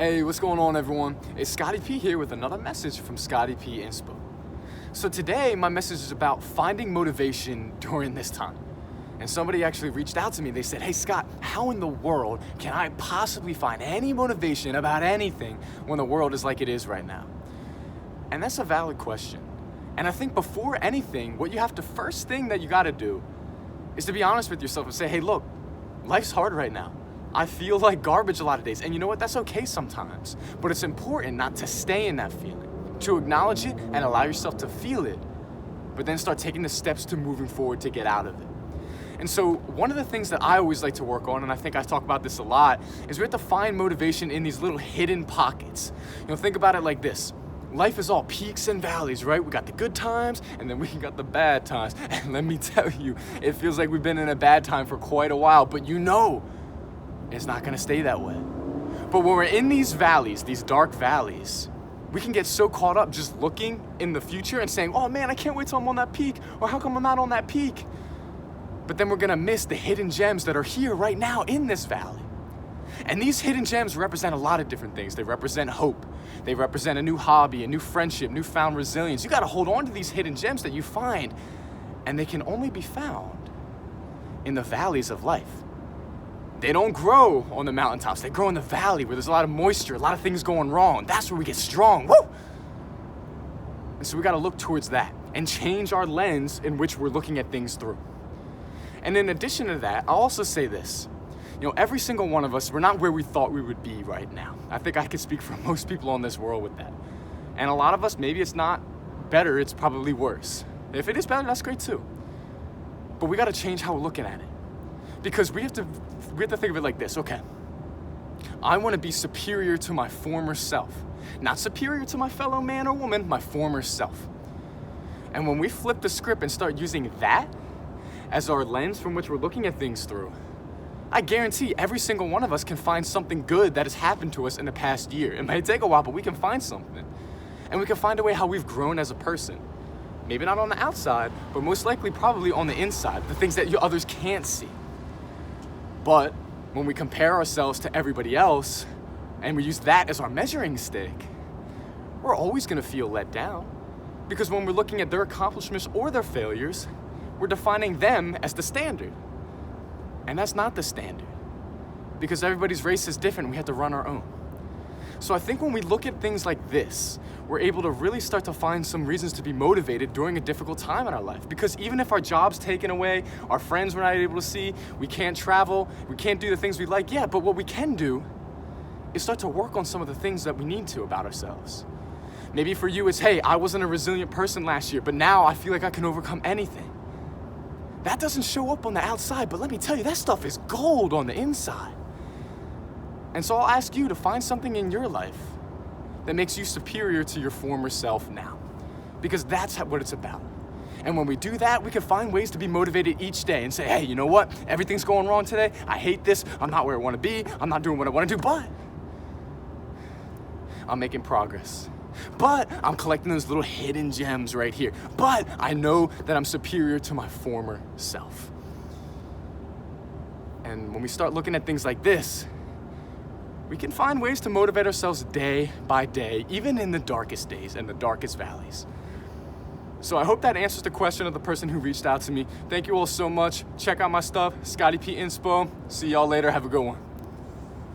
Hey, what's going on, everyone? It's Scotty P here with another message from Scotty P Inspo. So today, my message is about finding motivation during this time. And somebody actually reached out to me. They said, hey, Scott, how in the world can I possibly find any motivation about anything when the world is like it is right now? And that's a valid question. And I think before anything, what you have to first thing that you gotta do is to be honest with yourself and say, hey, look, life's hard right now. I feel like garbage a lot of days, and you know what? That's okay sometimes, but it's important not to stay in that feeling, to acknowledge it and allow yourself to feel it, but then start taking the steps to moving forward to get out of it. And so one of the things that I always like to work on, and I think I talk about this a lot, is we have to find motivation in these little hidden pockets. Think about it like this. Life is all peaks and valleys, right? We got the good times, and then we got the bad times. And let me tell you, it feels like we've been in a bad time for quite a while, but it's not gonna stay that way. But when we're in these valleys, these dark valleys, we can get so caught up just looking in the future and saying, oh man, I can't wait till I'm on that peak, or how come I'm not on that peak? But then we're gonna miss the hidden gems that are here right now in this valley. And these hidden gems represent a lot of different things. They represent hope. They represent a new hobby, a new friendship, newfound resilience. You gotta hold on to these hidden gems that you find, and they can only be found in the valleys of life. They don't grow on the mountaintops. They grow in the valley where there's a lot of moisture, a lot of things going wrong. That's where we get strong, woo! And so we gotta look towards that and change our lens in which we're looking at things through. And in addition to that, I'll also say this. Every single one of us, we're not where we thought we would be right now. I think I could speak for most people on this world with that. And a lot of us, maybe it's not better, it's probably worse. If it is better, that's great too. But we gotta change how we're looking at it. Because we have to think of it like this, okay. I wanna be superior to my former self. Not superior to my fellow man or woman, my former self. And when we flip the script and start using that as our lens from which we're looking at things through, I guarantee every single one of us can find something good that has happened to us in the past year. It may take a while, but we can find something. And we can find a way how we've grown as a person. Maybe not on the outside, but most likely probably on the inside, the things that others can't see. But when we compare ourselves to everybody else, and we use that as our measuring stick, we're always gonna feel let down. Because when we're looking at their accomplishments or their failures, we're defining them as the standard. And that's not the standard. Because everybody's race is different, we have to run our own. So I think when we look at things like this, we're able to really start to find some reasons to be motivated during a difficult time in our life. Because even if our job's taken away, our friends we're not able to see, we can't travel, we can't do the things we like, but what we can do is start to work on some of the things that we need to about ourselves. Maybe for you it's, hey, I wasn't a resilient person last year, but now I feel like I can overcome anything. That doesn't show up on the outside, but let me tell you, that stuff is gold on the inside. And so I'll ask you to find something in your life that makes you superior to your former self now. Because that's what it's about. And when we do that, we can find ways to be motivated each day and say, hey, you know what? Everything's going wrong today. I hate this. I'm not where I want to be. I'm not doing what I want to do, but I'm making progress. But I'm collecting those little hidden gems right here. But I know that I'm superior to my former self. And when we start looking at things like this, we can find ways to motivate ourselves day by day, even in the darkest days and the darkest valleys. So I hope that answers the question of the person who reached out to me. Thank you all so much. Check out my stuff, Scotty P Inspo. See y'all later. Have a good one.